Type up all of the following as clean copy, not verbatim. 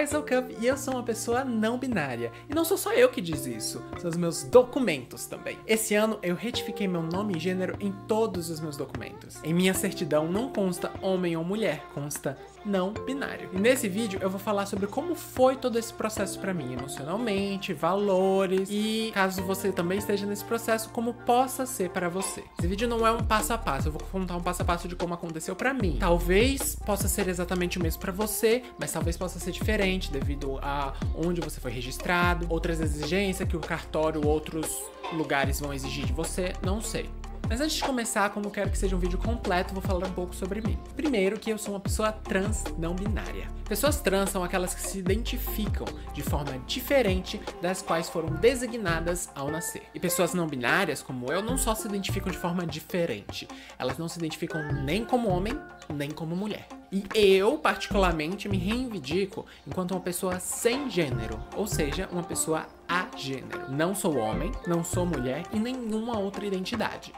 Hi, sou o Cup e eu sou uma pessoa não binária. E não sou só eu que diz isso, são os meus documentos também. Esse ano eu retifiquei meu nome e gênero em todos os meus documentos. Em minha certidão não consta homem ou mulher, consta não binário. E nesse vídeo eu vou falar sobre como foi todo esse processo pra mim, emocionalmente, valores e, caso você também esteja nesse processo, como possa ser para você. Esse vídeo não é um passo a passo, eu vou contar um passo a passo de como aconteceu pra mim. Talvez possa ser exatamente o mesmo pra você, mas talvez possa ser diferente devido a onde você foi registrado, outras exigências que o cartório, outros lugares vão exigir de você, não sei. Mas antes de começar, como eu quero que seja um vídeo completo, vou falar um pouco sobre mim. Primeiro, que eu sou uma pessoa trans não binária. Pessoas trans são aquelas que se identificam de forma diferente das quais foram designadas ao nascer. E pessoas não binárias, como eu, não só se identificam de forma diferente, elas não se identificam nem como homem, nem como mulher. E eu, particularmente, me reivindico enquanto uma pessoa sem gênero, ou seja, uma pessoa agênero. Não sou homem, não sou mulher e nenhuma outra identidade.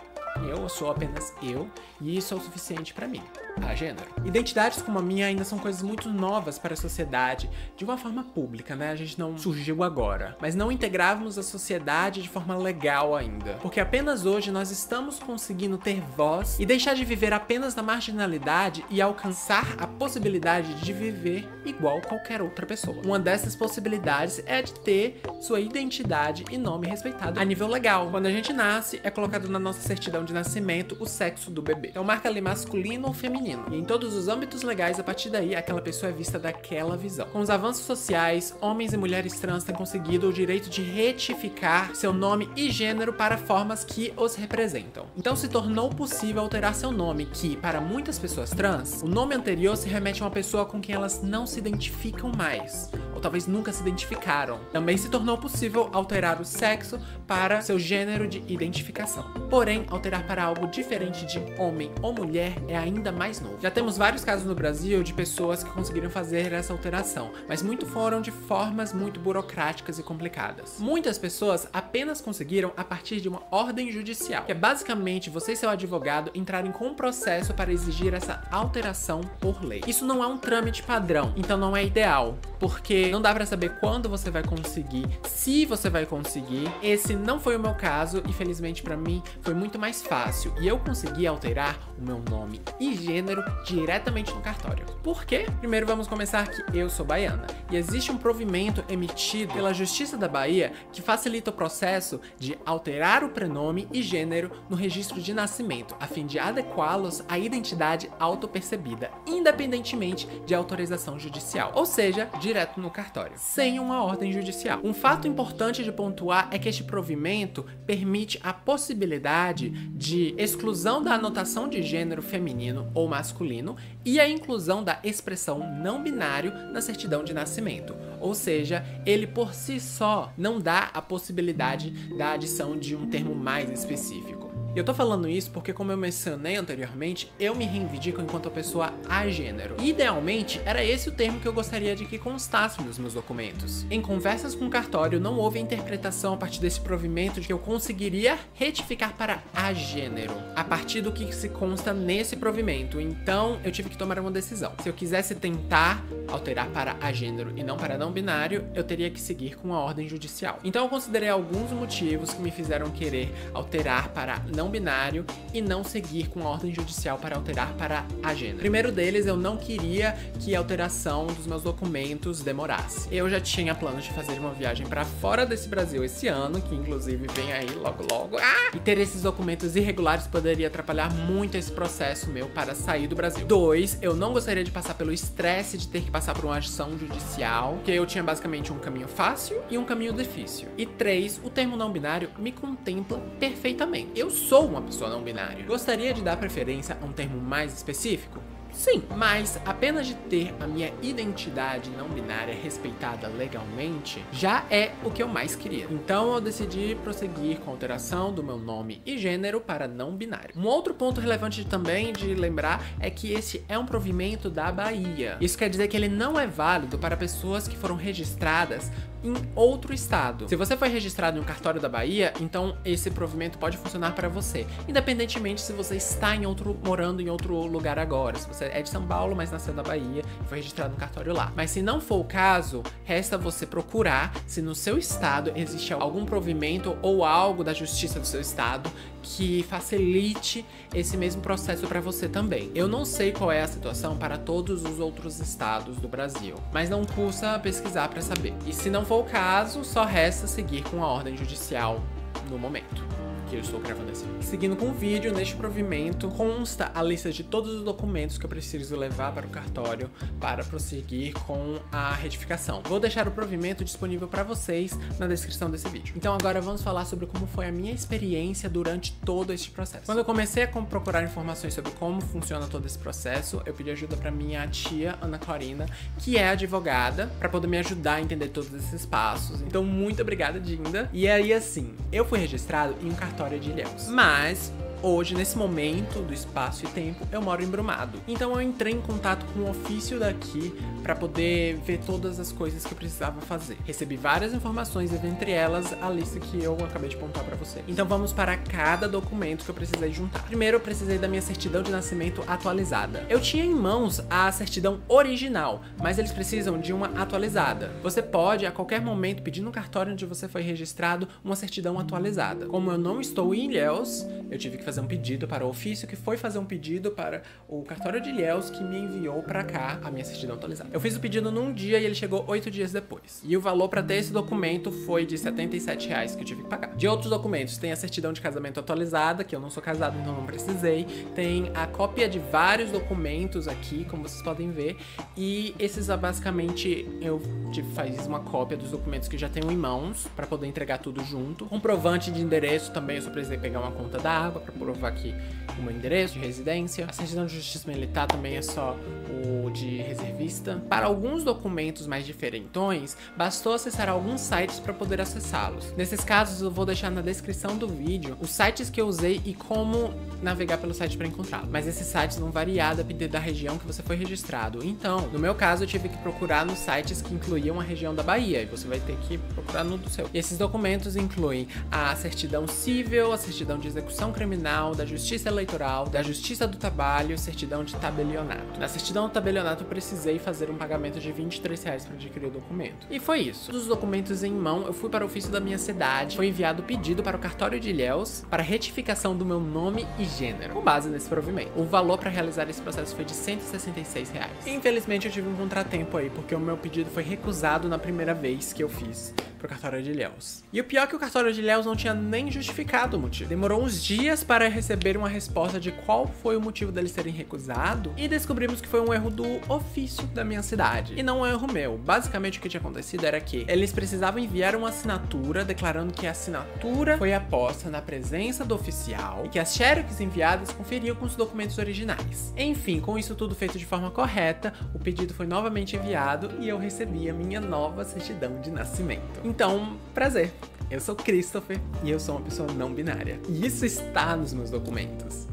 Eu sou apenas eu, e isso é o suficiente pra mim, agênero. Identidades como a minha ainda são coisas muito novas para a sociedade, de uma forma pública, né? A gente não surgiu agora. Mas não integrávamos a sociedade de forma legal ainda. Porque apenas hoje nós estamos conseguindo ter voz e deixar de viver apenas na marginalidade e alcançar a possibilidade de viver igual qualquer outra pessoa. Uma dessas possibilidades é a de ter sua identidade e nome respeitado a nível legal. Quando a gente nasce, é colocado na nossa certidão de nascimento o sexo do bebê. Então marca ali masculino ou feminino. E em todos os âmbitos legais, a partir daí, aquela pessoa é vista daquela visão. Com os avanços sociais, homens e mulheres trans têm conseguido o direito de retificar seu nome e gênero para formas que os representam. Então se tornou possível alterar seu nome, que, para muitas pessoas trans, o nome anterior se remete a uma pessoa com quem elas não se identificam mais, ou talvez nunca se identificaram. Também se tornou possível alterar o sexo para seu gênero de identificação. Porém, alterar para algo diferente de homem ou mulher é ainda mais novo. Já temos vários casos no Brasil de pessoas que conseguiram fazer essa alteração, mas muito foram de formas muito burocráticas e complicadas. Muitas pessoas apenas conseguiram a partir de uma ordem judicial, que é basicamente você e seu advogado entrarem com um processo para exigir essa alteração por lei. Isso não é um trâmite padrão, então não é ideal, porque não dá pra saber quando você vai conseguir, se você vai conseguir. Esse não foi o meu caso e felizmente pra mim foi muito mais fácil e eu consegui alterar o meu nome e gênero diretamente no cartório. Por quê? Primeiro vamos começar que eu sou baiana e existe um provimento emitido pela Justiça da Bahia que facilita o processo de alterar o prenome e gênero no registro de nascimento, a fim de adequá-los à identidade autopercebida, independentemente de autorização judicial, ou seja, direto no cartório, sem uma ordem judicial. Um fato importante de pontuar é que este provimento permite a possibilidade de exclusão da anotação de gênero feminino ou masculino e a inclusão da expressão não binário na certidão de nascimento. Ou seja, ele por si só não dá a possibilidade da adição de um termo mais específico. E eu tô falando isso porque, como eu mencionei anteriormente, eu me reivindico enquanto pessoa agênero. E, idealmente, era esse o termo que eu gostaria de que constasse nos meus documentos. Em conversas com o cartório, não houve interpretação a partir desse provimento de que eu conseguiria retificar para agênero, a partir do que se consta nesse provimento. Então, eu tive que tomar uma decisão. Se eu quisesse tentar alterar para agênero e não para não binário, eu teria que seguir com a ordem judicial. Então, eu considerei alguns motivos que me fizeram querer alterar para não binário e não seguir com a ordem judicial para alterar para agênero. Primeiro deles, eu não queria que a alteração dos meus documentos demorasse. Eu já tinha planos de fazer uma viagem para fora desse Brasil esse ano, que inclusive vem aí logo logo. E ter esses documentos irregulares poderia atrapalhar muito esse processo meu para sair do Brasil. 2, eu não gostaria de passar pelo estresse de ter que passar por uma ação judicial, porque eu tinha basicamente um caminho fácil e um caminho difícil. E 3, o termo não binário me contempla perfeitamente. Eu sou uma pessoa não binária. Gostaria de dar preferência a um termo mais específico? Sim, mas apenas de ter a minha identidade não binária respeitada legalmente já é o que eu mais queria. Então eu decidi prosseguir com a alteração do meu nome e gênero para não binário. Um outro ponto relevante também de lembrar é que esse é um provimento da Bahia. Isso quer dizer que ele não é válido para pessoas que foram registradas em outro estado. Se você foi registrado em um cartório da Bahia, então esse provimento pode funcionar para você, independentemente se você está morando em outro lugar agora, se você você é de São Paulo, mas nasceu na Bahia e foi registrado no cartório lá. Mas se não for o caso, resta você procurar se no seu estado existe algum provimento ou algo da justiça do seu estado que facilite esse mesmo processo para você também. Eu não sei qual é a situação para todos os outros estados do Brasil, mas não custa pesquisar para saber. E se não for o caso, só resta seguir com a ordem judicial no momento que eu estou gravando esse vídeo. Seguindo com o vídeo, neste provimento consta a lista de todos os documentos que eu preciso levar para o cartório para prosseguir com a retificação. Vou deixar o provimento disponível para vocês na descrição desse vídeo. Então agora vamos falar sobre como foi a minha experiência durante todo este processo. Quando eu comecei a procurar informações sobre como funciona todo esse processo, eu pedi ajuda para minha tia, Ana Corina, que é advogada, para poder me ajudar a entender todos esses passos. Então muito obrigada, Dinda. E aí assim, eu fui registrado em um cartório de Ilhéus. Mas hoje, nesse momento do espaço e tempo, eu moro em Brumado. Então eu entrei em contato com o ofício daqui para poder ver todas as coisas que eu precisava fazer. Recebi várias informações e dentre elas a lista que eu acabei de pontuar para você. Então vamos para cada documento que eu precisei juntar. Primeiro eu precisei da minha certidão de nascimento atualizada. Eu tinha em mãos a certidão original, mas eles precisam de uma atualizada. Você pode a qualquer momento pedir no cartório onde você foi registrado uma certidão atualizada. Como eu não estou em Ilhéus, eu tive que fazer um pedido para o ofício, que foi fazer um pedido para o cartório de Ilhéus, que me enviou para cá a minha certidão atualizada. Eu fiz o pedido num dia e ele chegou 8 dias depois. E o valor para ter esse documento foi de R$77 que eu tive que pagar. De outros documentos, tem a certidão de casamento atualizada, que eu não sou casado, então não precisei. Tem a cópia de vários documentos aqui, como vocês podem ver. E esses, basicamente, eu fiz uma cópia dos documentos que já tenho em mãos, para poder entregar tudo junto. Comprovante de endereço também, eu só precisei pegar uma conta da água, para provar aqui o meu endereço de residência. A certidão de justiça militar também é só o de reservista. Para alguns documentos mais diferentões, bastou acessar alguns sites para poder acessá-los. Nesses casos, eu vou deixar na descrição do vídeo os sites que eu usei e como navegar pelo site para encontrá-los. Mas esses sites vão variar a depender da região que você foi registrado. Então, no meu caso, eu tive que procurar nos sites que incluíam a região da Bahia, e você vai ter que procurar no do seu. E esses documentos incluem a certidão civil, a certidão de execução criminal, da Justiça Eleitoral, da Justiça do Trabalho, certidão de tabelionato. Na certidão do tabelionato, eu precisei fazer um pagamento de R$23 para adquirir o documento. E foi isso. Todos os documentos em mão, eu fui para o ofício da minha cidade, foi enviado o pedido para o cartório de Ilhéus para retificação do meu nome e gênero, com base nesse provimento. O valor para realizar esse processo foi de R$166. Infelizmente, eu tive um contratempo aí, porque o meu pedido foi recusado na primeira vez que eu fiz pro cartório de Ilhéus. E o pior é que o cartório de Ilhéus não tinha nem justificado o motivo. Demorou uns dias para receber uma resposta de qual foi o motivo deles terem recusado, e descobrimos que foi um erro do ofício da minha cidade, e não um erro meu. Basicamente o que tinha acontecido era que eles precisavam enviar uma assinatura declarando que a assinatura foi aposta na presença do oficial e que as xerox enviadas conferiam com os documentos originais. Enfim, com isso tudo feito de forma correta, o pedido foi novamente enviado e eu recebi a minha nova certidão de nascimento. Então, prazer! Eu sou Christopher e eu sou uma pessoa não binária. E isso está nos meus documentos.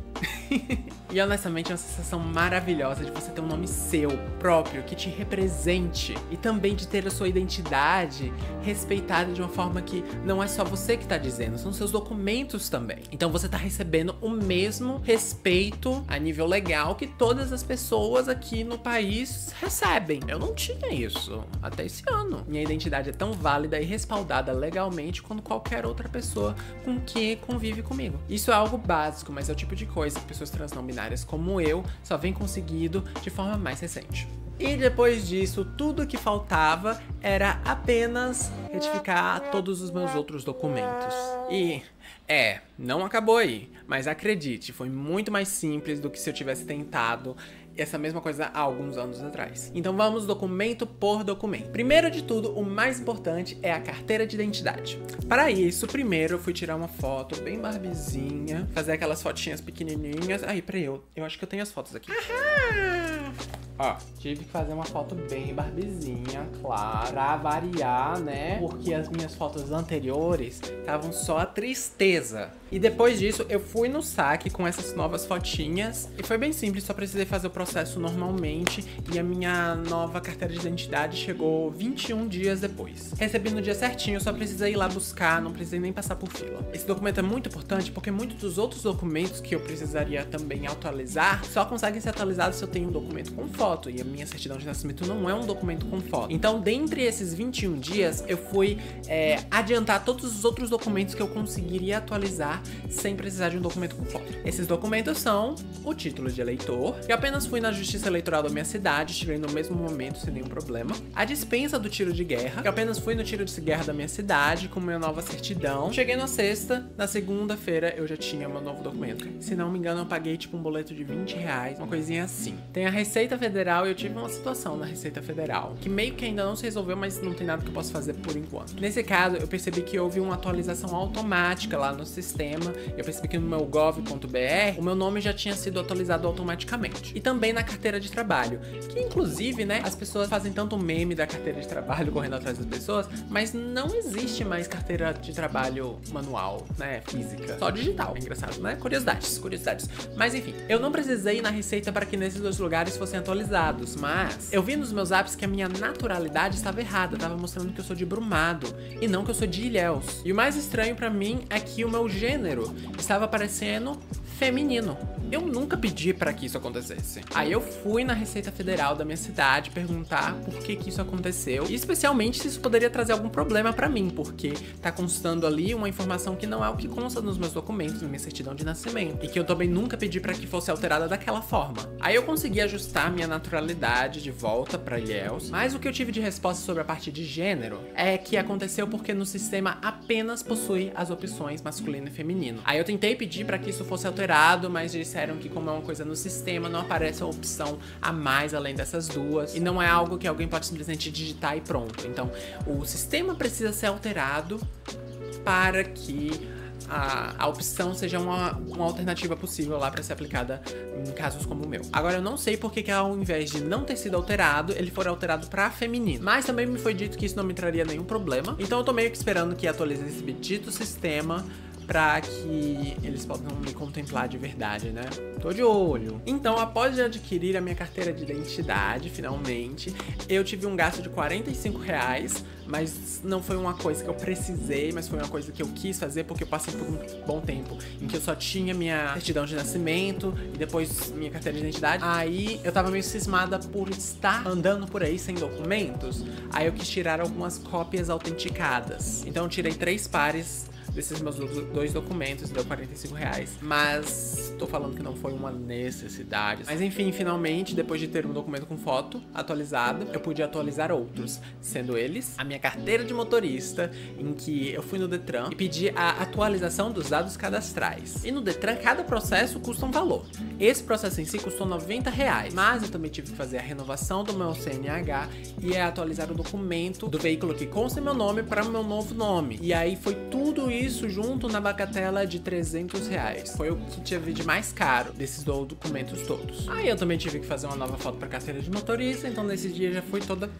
E honestamente é uma sensação maravilhosa de você ter um nome seu, próprio, que te represente. E também de ter a sua identidade respeitada de uma forma que não é só você que tá dizendo, são seus documentos também. Então você tá recebendo o mesmo respeito a nível legal que todas as pessoas aqui no país recebem. Eu não tinha isso até esse ano. Minha identidade é tão válida e respaldada legalmente quanto qualquer outra pessoa com que convive comigo. Isso é algo básico, mas é o tipo de coisa que pessoas trans não binárias como eu só vem conseguido de forma mais recente. E depois disso, tudo que faltava era apenas retificar todos os meus outros documentos. E não acabou aí, mas acredite, foi muito mais simples do que se eu tivesse tentado essa mesma coisa há alguns anos atrás. Então vamos documento por documento. Primeiro de tudo, o mais importante é a carteira de identidade. Para isso, primeiro eu fui tirar uma foto bem barbizinha, fazer aquelas fotinhas pequenininhas. Aí, peraí, eu acho que eu tenho as fotos aqui. Ó, tive que fazer uma foto bem barbizinha, claro. lá pra variar, né? Porque as minhas fotos anteriores estavam só a tristeza. E depois disso, eu fui no saque com essas novas fotinhas. E foi bem simples, só precisei fazer o processo normalmente. E a minha nova carteira de identidade chegou 21 dias depois. Recebi no dia certinho, só precisei ir lá buscar, não precisei nem passar por fila. Esse documento é muito importante porque muitos dos outros documentos que eu precisaria também atualizar só conseguem ser atualizados se eu tenho um documento com foto. E a minha certidão de nascimento não é um documento com foto. Então, dentre esses 21 dias, eu fui adiantar todos os outros documentos que eu conseguiria atualizar sem precisar de um documento com foto. Esses documentos são o título de eleitor, que eu apenas fui na Justiça Eleitoral da minha cidade, tirei no mesmo momento, sem nenhum problema. A dispensa do tiro de guerra, que eu apenas fui no tiro de guerra da minha cidade, com minha nova certidão. Cheguei na sexta, na segunda-feira eu já tinha meu novo documento. Se não me engano, eu paguei tipo um boleto de R$20, uma coisinha assim. Tem a Receita Federal e eu tive uma situação na Receita Federal, que meio que ainda não se resolveu, mas não tem nada que eu possa fazer por enquanto. Nesse caso, eu percebi que houve uma atualização automática lá no sistema. Eu percebi que no meu gov.br, o meu nome já tinha sido atualizado automaticamente. E também na carteira de trabalho, que inclusive, né, as pessoas fazem tanto meme da carteira de trabalho correndo atrás das pessoas, mas não existe mais carteira de trabalho manual, né, física, só digital. É engraçado, né? Curiosidades. Mas enfim, eu não precisei ir na Receita para que nesses dois lugares fossem atualizados, mas eu vi nos meus apps que a minha naturalidade estava errada, tava mostrando que eu sou de Brumado e não que eu sou de Ilhéus. E o mais estranho pra mim é que o meu gênero estava aparecendo feminino. Eu nunca pedi pra que isso acontecesse. Aí eu fui na Receita Federal da minha cidade perguntar por que isso aconteceu, e especialmente se isso poderia trazer algum problema pra mim, porque tá constando ali uma informação que não é o que consta nos meus documentos, na minha certidão de nascimento, e que eu também nunca pedi pra que fosse alterada daquela forma. Aí eu consegui ajustar minha naturalidade de volta pra Ilhéus, mas o que eu tive de resposta sobre a parte de gênero é que aconteceu porque no sistema apenas possui as opções masculino e feminino. Aí eu tentei pedir pra que isso fosse alterado, mas disseram que como é uma coisa no sistema, não aparece a opção a mais além dessas duas, e não é algo que alguém pode simplesmente digitar e pronto. Então, o sistema precisa ser alterado para que a opção seja uma alternativa possível lá para ser aplicada em casos como o meu. Agora, eu não sei porque que ao invés de não ter sido alterado, ele for alterado para feminino. Mas também me foi dito que isso não me traria nenhum problema. Então eu tô meio que esperando que atualize esse bendito sistema pra que eles possam me contemplar de verdade, né? Tô de olho. Então, após adquirir a minha carteira de identidade, finalmente, eu tive um gasto de R$45, mas não foi uma coisa que eu precisei, mas foi uma coisa que eu quis fazer porque eu passei por um bom tempo em que eu só tinha minha certidão de nascimento e depois minha carteira de identidade. Aí eu tava meio cismada por estar andando por aí sem documentos, aí eu quis tirar algumas cópias autenticadas. Então eu tirei 3 pares desses meus dois documentos, deu R$45. Mas tô falando que não foi uma necessidade. Mas enfim, finalmente, depois de ter um documento com foto atualizada, eu pude atualizar outros, sendo eles a minha carteira de motorista, em que eu fui no Detran e pedi a atualização dos dados cadastrais. E no Detran, cada processo custa um valor. Esse processo em si custou R$90, mas eu também tive que fazer a renovação do meu CNH e atualizar o documento do veículo que consta meu nome para o meu novo nome. E aí foi tudo isso junto na bagatela de R$300. Foi o que tive de mais caro desses documentos todos. Aí eu também tive que fazer uma nova foto para carteira de motorista, então nesse dia já fui toda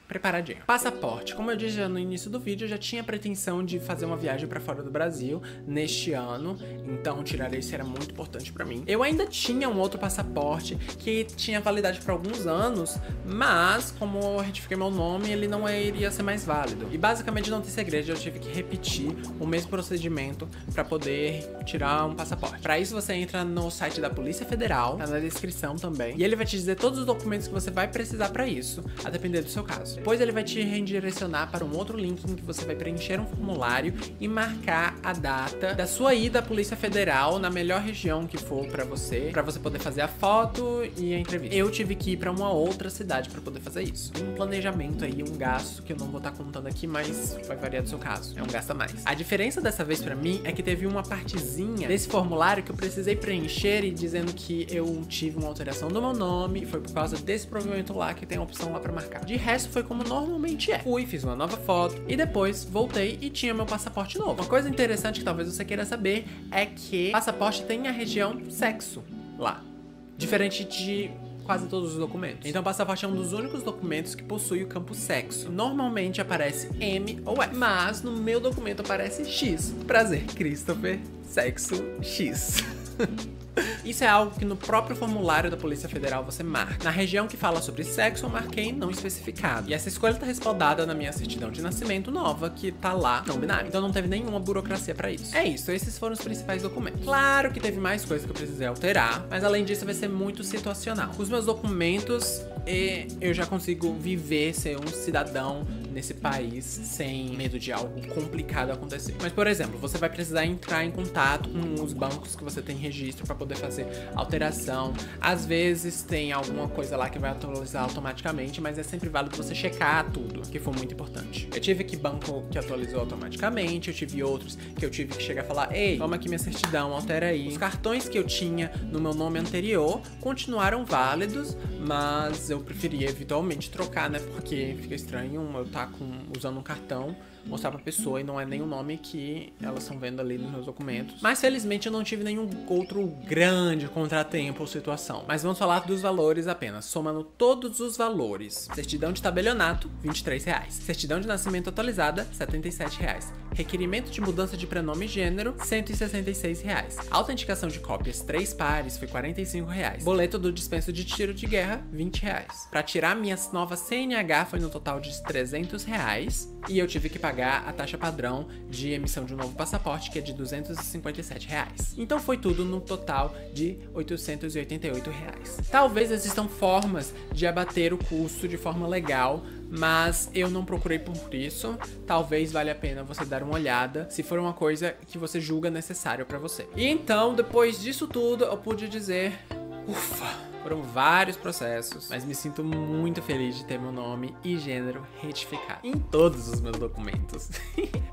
preparadinho. Passaporte. Como eu disse já no início do vídeo, eu já tinha pretensão de fazer uma viagem pra fora do Brasil neste ano, então tirar esse era muito importante pra mim. Eu ainda tinha um outro passaporte que tinha validade por alguns anos, mas como eu retifiquei meu nome, ele não iria ser mais válido. E basicamente não tem segredo, eu tive que repetir o mesmo procedimento pra poder tirar um passaporte. Pra isso você entra no site da Polícia Federal, tá na descrição também, e ele vai te dizer todos os documentos que você vai precisar pra isso, a depender do seu caso. Depois ele vai te redirecionar para um outro link em que você vai preencher um formulário e marcar a data da sua ida à Polícia Federal na melhor região que for para você poder fazer a foto e a entrevista. Eu tive que ir para uma outra cidade para poder fazer isso. Um planejamento aí, um gasto que eu não vou estar contando aqui, mas vai variar do seu caso. É um gasto a mais. A diferença dessa vez para mim é que teve uma partezinha desse formulário que eu precisei preencher e dizendo que eu tive uma alteração do meu nome e foi por causa desse provimento lá que tem a opção lá para marcar. De resto, foi como normalmente é. Fui, fiz uma nova foto e depois voltei e tinha meu passaporte novo. Uma coisa interessante que talvez você queira saber é que passaporte tem a região sexo lá. Diferente de quase todos os documentos. Então passaporte é um dos únicos documentos que possui o campo sexo. Normalmente aparece M ou F, mas no meu documento aparece X. Prazer, Christopher, sexo X. Isso é algo que no próprio formulário da Polícia Federal você marca. Na região que fala sobre sexo, eu marquei não especificado. E essa escolha tá respaldada na minha certidão de nascimento nova, que tá lá, não binário. Então não teve nenhuma burocracia pra isso. É isso, esses foram os principais documentos. Claro que teve mais coisas que eu precisei alterar, mas além disso vai ser muito situacional. Com os meus documentos, eu já consigo viver, ser um cidadão nesse país sem medo de algo complicado acontecer. Mas, por exemplo, você vai precisar entrar em contato com os bancos que você tem registro para poder fazer alteração. Às vezes tem alguma coisa lá que vai atualizar automaticamente, mas é sempre válido você checar tudo, que foi muito importante. Eu tive aqui banco que atualizou automaticamente, eu tive outros que eu tive que chegar e falar: ei, toma aqui minha certidão, altera aí. Os cartões que eu tinha no meu nome anterior continuaram válidos, mas eu preferia eventualmente trocar, né? Porque fica estranho eu estar usando um cartão, mostrar pra pessoa e não é nem o nome que elas estão vendo ali nos meus documentos. Mas felizmente eu não tive nenhum outro grande contratempo ou situação. Mas vamos falar dos valores apenas, somando todos os valores. Certidão de tabelionato, R$23. Certidão de nascimento atualizada, R$77. Requerimento de mudança de prenome e gênero, R$166. Autenticação de cópias 3 pares foi R$45. Boleto do dispenso de tiro de guerra, R$20. Pra tirar minha nova CNH foi no total de R$300. E eu tive que pagar a taxa padrão de emissão de um novo passaporte, que é de R$257. Então foi tudo no total de R$888. Talvez existam formas de abater o custo de forma legal, mas eu não procurei por isso. Talvez valha a pena você dar uma olhada, se for uma coisa que você julga necessário pra você. E então, depois disso tudo, eu pude dizer: ufa! Foram vários processos, mas me sinto muito feliz de ter meu nome e gênero retificado em todos os meus documentos.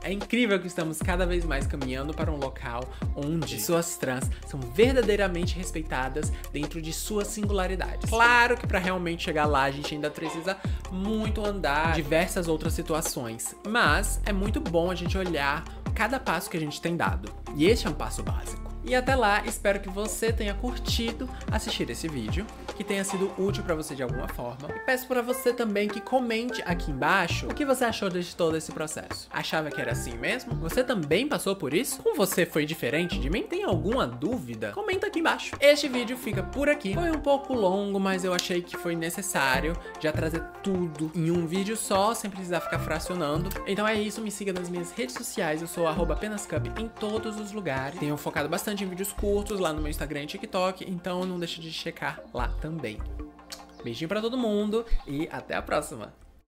É incrível que estamos cada vez mais caminhando para um local onde pessoas trans são verdadeiramente respeitadas dentro de suas singularidades. Claro que para realmente chegar lá a gente ainda precisa muito andar diversas outras situações, mas é muito bom a gente olhar cada passo que a gente tem dado. E este é um passo básico. E até lá, espero que você tenha curtido assistir esse vídeo, que tenha sido útil pra você de alguma forma. E peço pra você também que comente aqui embaixo o que você achou de todo esse processo. Achava que era assim mesmo? Você também passou por isso? Com você foi diferente de mim? Tem alguma dúvida? Comenta aqui embaixo. Este vídeo fica por aqui. Foi um pouco longo, mas eu achei que foi necessário já trazer tudo em um vídeo só, sem precisar ficar fracionando. Então é isso, me siga nas minhas redes sociais, eu sou @penascub em todos os lugares. Tenho focado bastante em vídeos curtos lá no meu Instagram e TikTok, então não deixe de checar lá também. Beijinho pra todo mundo e até a próxima!